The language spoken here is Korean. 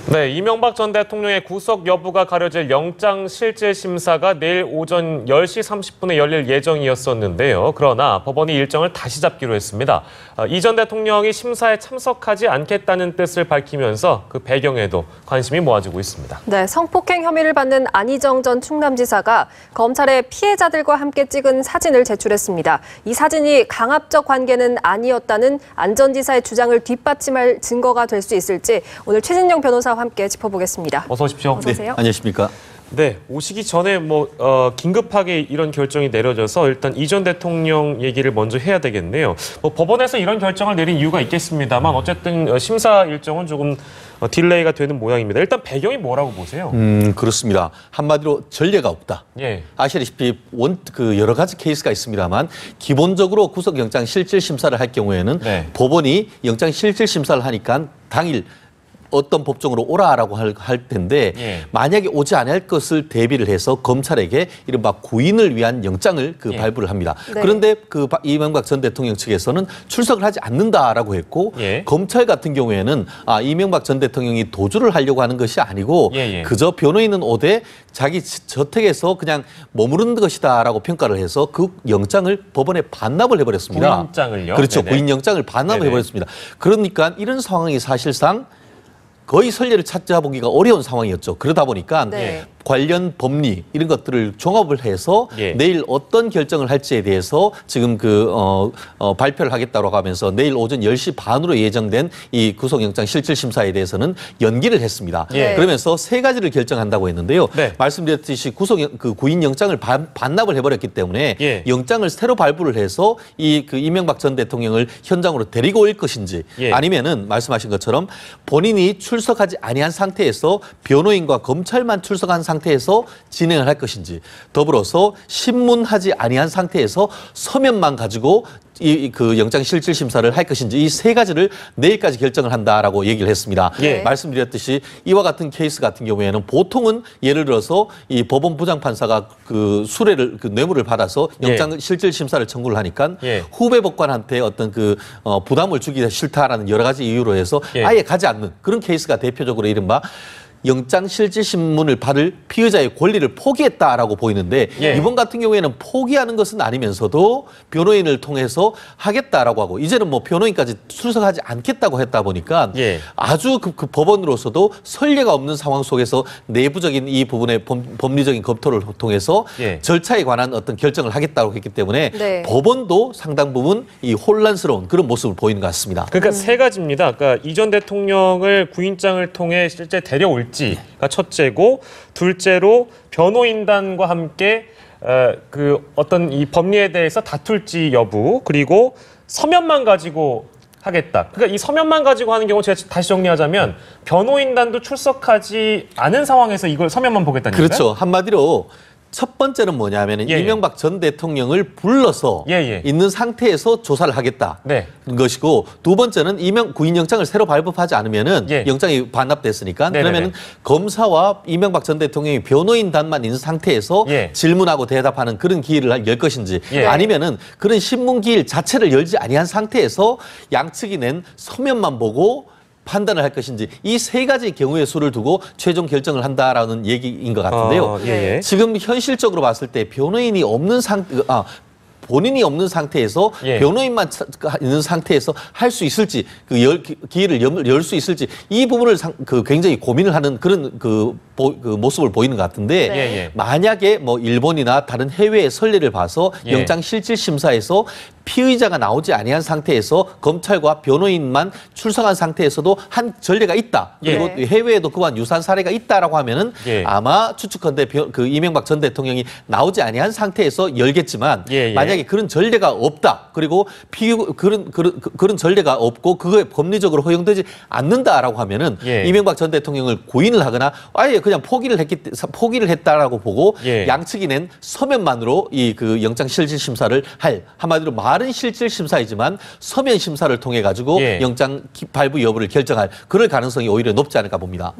네, 이명박 전 대통령의 구속 여부가 가려질 영장실질심사가 내일 오전 10시 30분에 열릴 예정이었었는데요. 그러나 법원이 일정을 다시 잡기로 했습니다. 이 전 대통령이 심사에 참석하지 않겠다는 뜻을 밝히면서 그 배경에도 관심이 모아지고 있습니다. 네, 성폭행 혐의를 받는 안희정 전 충남지사가 검찰에 피해자들과 함께 찍은 사진을 제출했습니다. 이 사진이 강압적 관계는 아니었다는 안 전 지사의 주장을 뒷받침할 증거가 될 수 있을지 오늘 최진영 변호사와 함께 짚어보겠습니다. 어서 오십시오. 어서 오세요. 네, 안녕하십니까. 네, 오시기 전에 긴급하게 이런 결정이 내려져서 일단 이 전 대통령 얘기를 먼저 해야 되겠네요. 법원에서 이런 결정을 내린 이유가 있겠습니다만 어쨌든 심사 일정은 조금 딜레이가 되는 모양입니다. 일단 배경이 뭐라고 보세요? 그렇습니다. 한마디로 전례가 없다. 예. 아시다시피 여러 가지 케이스가 있습니다만 기본적으로 구속영장 실질심사를 할 경우에는 네. 법원이 영장 실질심사를 하니까 당일 어떤 법정으로 오라라고 할 텐데 예. 만약에 오지 않을 것을 대비를 해서 검찰에게 이른바 구인을 위한 영장을 예. 발부를 합니다. 네. 그런데 이명박 전 대통령 측에서는 출석을 하지 않는다라고 했고 예. 검찰 같은 경우에는 이명박 전 대통령이 도주를 하려고 하는 것이 아니고 예. 그저 변호인은 오되 자기 저택에서 그냥 머무르는 것이다라고 평가를 해서 그 영장을 법원에 반납을 해버렸습니다. 구인장을요? 그렇죠. 네네. 구인영장을 반납을 네네. 해버렸습니다. 그러니까 이런 상황이 사실상 거의 선례를 찾아보기가 어려운 상황이었죠. 그러다 보니까 네. 관련 법리 이런 것들을 종합을 해서 예. 내일 어떤 결정을 할지에 대해서 지금 발표를 하겠다고 하면서 내일 오전 10시 반으로 예정된 이 구속영장 실질심사에 대해서는 연기를 했습니다. 예. 그러면서 세 가지를 결정한다고 했는데요. 네. 말씀드렸듯이 구인영장을 반납을 해버렸기 때문에 예. 영장을 새로 발부를 해서 이명박 전 대통령을 현장으로 데리고 올 것인지 예. 아니면은 말씀하신 것처럼 본인이 출석하지 아니한 상태에서 변호인과 검찰만 출석한 상태에서 진행을 할 것인지 더불어서 신문하지 아니한 상태에서 서면만 가지고 그 영장 실질 심사를 할 것인지 이 세 가지를 내일까지 결정을 한다라고 얘기를 했습니다. 예. 말씀드렸듯이 이와 같은 케이스 같은 경우에는 보통은 예를 들어서 이 법원 부장판사가 뇌물을 받아서 영장 실질 심사를 청구를 하니까 예. 후배 법관한테 어떤 부담을 주기 싫다라는 여러 가지 이유로 해서 예. 아예 가지 않는 그런 케이스가 대표적으로 이른바 영장실질심문을 받을 피의자의 권리를 포기했다라고 보이는데 예. 이번 같은 경우에는 포기하는 것은 아니면서도 변호인을 통해서 하겠다라고 하고 이제는 변호인까지 출석하지 않겠다고 했다 보니까 예. 아주 그 법원으로서도 선례가 없는 상황 속에서 내부적인 이 부분의 법리적인 검토를 통해서 예. 절차에 관한 어떤 결정을 하겠다고 했기 때문에 네. 법원도 상당 부분 이 혼란스러운 그런 모습을 보이는 것 같습니다. 그러니까 세 가지입니다. 그러니까 이 전 대통령을 구인장을 통해 실제 데려올지가 첫째고, 둘째로 변호인단과 함께 어떤 이 법리에 대해서 다툴지 여부, 그리고 서면만 가지고 하겠다. 그러니까 이 서면만 가지고 하는 경우 제가 다시 정리하자면 변호인단도 출석하지 않은 상황에서 이걸 서면만 보겠다는 얘기인가요? 그렇죠. 한마디로 첫 번째는 뭐냐면 예. 이명박 전 대통령을 불러서 예. 있는 상태에서 조사를 하겠다. 네. 것이고 두 번째는 구인영장을 새로 발부하지 않으면은 예. 영장이 반납됐으니까 네네네. 그러면은 검사와 이명박 전 대통령이 변호인단만 있는 상태에서 예. 질문하고 대답하는 그런 기회를 열 것인지 예. 아니면은 그런 신문 기일 자체를 열지 아니한 상태에서 양측이 낸 서면만 보고 판단을 할 것인지 이 세 가지 경우의 수를 두고 최종 결정을 한다라는 얘기인 것 같은데요. 예. 지금 현실적으로 봤을 때 변호인이 없는 본인이 없는 상태에서 예. 변호인만 있는 상태에서 할 수 있을지 기회를 열 수 있을지 이 부분을 굉장히 고민을 하는 그런 모습을 보이는 것 같은데 네. 만약에 일본이나 다른 해외의 선례를 봐서 예. 영장 실질 심사에서 피의자가 나오지 아니한 상태에서 검찰과 변호인만 출석한 상태에서도 한 전례가 있다. 그리고 예. 해외에도 그와 유사한 사례가 있다라고 하면은 예. 아마 추측컨대 이명박 전 대통령이 나오지 아니한 상태에서 열겠지만 예. 만약에 그런 전례가 없다. 그리고 그런 전례가 없고 그거에 법리적으로 허용되지 않는다라고 하면은 예. 이명박 전 대통령을 구인을 하거나 아예 그냥 포기를 했다라고 보고 예. 양측이 낸 서면만으로 영장 실질 심사를 할 한마디로 말은 실질 심사이지만 서면 심사를 통해 가지고 예. 영장 발부 여부를 결정할 그럴 가능성이 오히려 높지 않을까 봅니다.